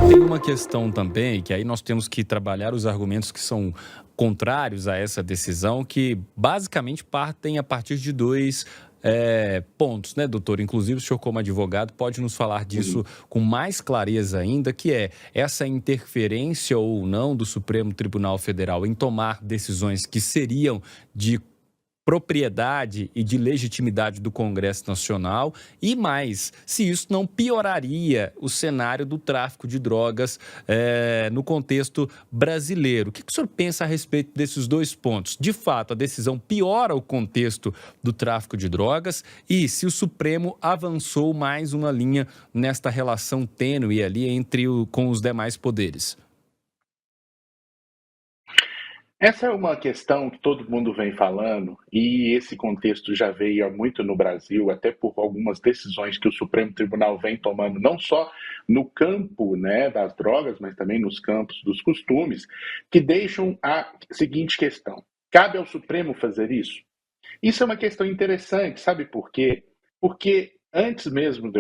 Tem uma questão também, que aí nós temos que trabalhar os argumentos que são contrários a essa decisão, que basicamente partem a partir de dois pontos, né, doutor? Inclusive, o senhor, como advogado, pode nos falar Uhum. disso com mais clareza ainda, que é essa interferência ou não do Supremo Tribunal Federal em tomar decisões que seriam de propriedade e de legitimidade do Congresso Nacional e mais, se isso não pioraria o cenário do tráfico de drogas no contexto brasileiro. O que o senhor pensa a respeito desses dois pontos? De fato, a decisão piora o contexto do tráfico de drogas e se o Supremo avançou mais uma linha nesta relação tênue ali com os demais poderes? Essa é uma questão que todo mundo vem falando, e esse contexto já veio há muito no Brasil, até por algumas decisões que o Supremo Tribunal vem tomando, não só no campo, né, das drogas, mas também nos campos dos costumes, que deixam a seguinte questão: cabe ao Supremo fazer isso? Isso é uma questão interessante, sabe por quê? Porque antes mesmo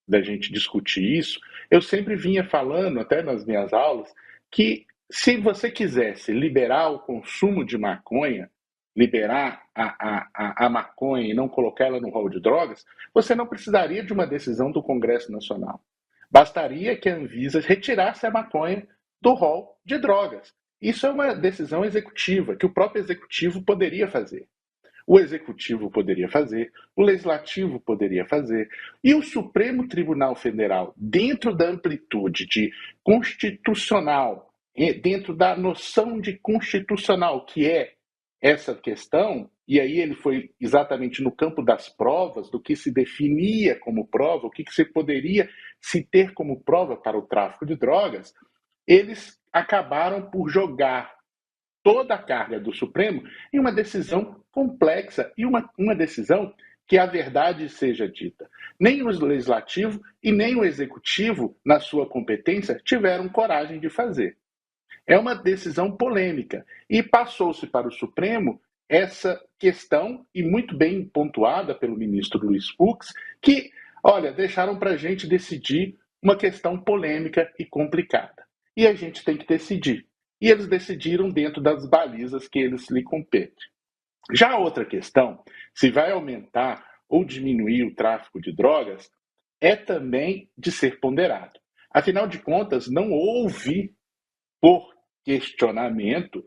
da gente discutir isso, eu sempre vinha falando, até nas minhas aulas, que se você quisesse liberar o consumo de maconha, liberar a maconha e não colocar ela no rol de drogas, você não precisaria de uma decisão do Congresso Nacional. Bastaria que a Anvisa retirasse a maconha do rol de drogas. Isso é uma decisão executiva, que o próprio executivo poderia fazer. O Executivo poderia fazer, o Legislativo poderia fazer, e o Supremo Tribunal Federal, dentro da amplitude de constitucional, dentro da noção de constitucional que é essa questão, e aí ele foi exatamente no campo das provas, do que se definia como prova, o que se poderia se ter como prova para o tráfico de drogas, eles acabaram por jogar toda a carga do Supremo em uma decisão complexa e uma decisão que a verdade seja dita. Nem o Legislativo e nem o Executivo, na sua competência, tiveram coragem de fazer. É uma decisão polêmica e passou-se para o Supremo essa questão, e muito bem pontuada pelo ministro Luiz Fux, que, olha, deixaram para a gente decidir uma questão polêmica e complicada. E a gente tem que decidir. E eles decidiram dentro das balizas que eles lhe competem. Já a outra questão, se vai aumentar ou diminuir o tráfico de drogas, é também de ser ponderado. Afinal de contas, não houve, por questionamento,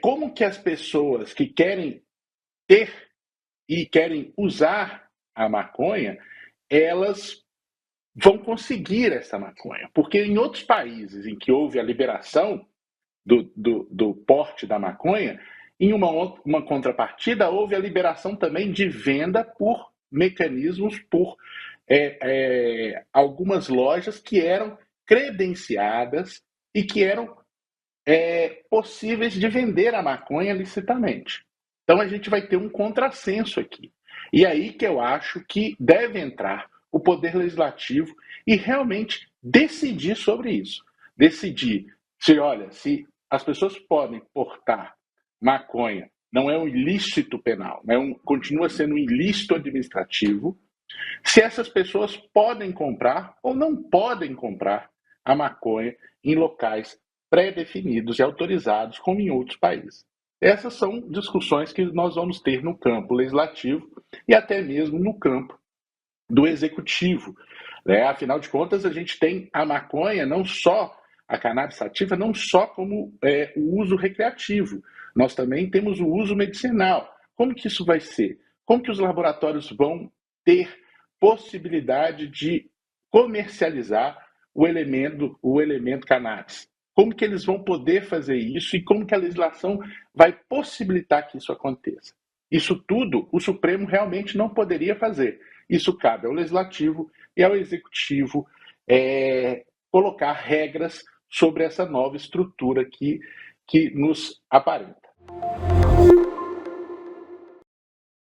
como que as pessoas que querem ter e querem usar a maconha, elas vão conseguir essa maconha. Porque em outros países em que houve a liberação do porte da maconha, em uma contrapartida, houve a liberação também de venda por mecanismos, por algumas lojas que eram credenciadas e que eram possíveis de vender a maconha licitamente. Então a gente vai ter um contrassenso aqui. E aí que eu acho que deve entrar o Poder Legislativo e realmente decidir sobre isso. Decidir se as pessoas podem portar maconha, não é um ilícito penal, continua sendo um ilícito administrativo, se essas pessoas podem comprar ou não podem comprar a maconha em locais pré-definidos e autorizados, como em outros países. Essas são discussões que nós vamos ter no campo legislativo e até mesmo no campo do executivo. Afinal de contas, a gente tem a maconha, não só a cannabis sativa, não só como o uso recreativo, nós também temos o uso medicinal. Como que isso vai ser? Como que os laboratórios vão ter possibilidade de comercializar o elemento cannabis? Como que eles vão poder fazer isso e como que a legislação vai possibilitar que isso aconteça? Isso tudo o Supremo realmente não poderia fazer. Isso cabe ao Legislativo e ao Executivo colocar regras sobre essa nova estrutura que nos aparenta.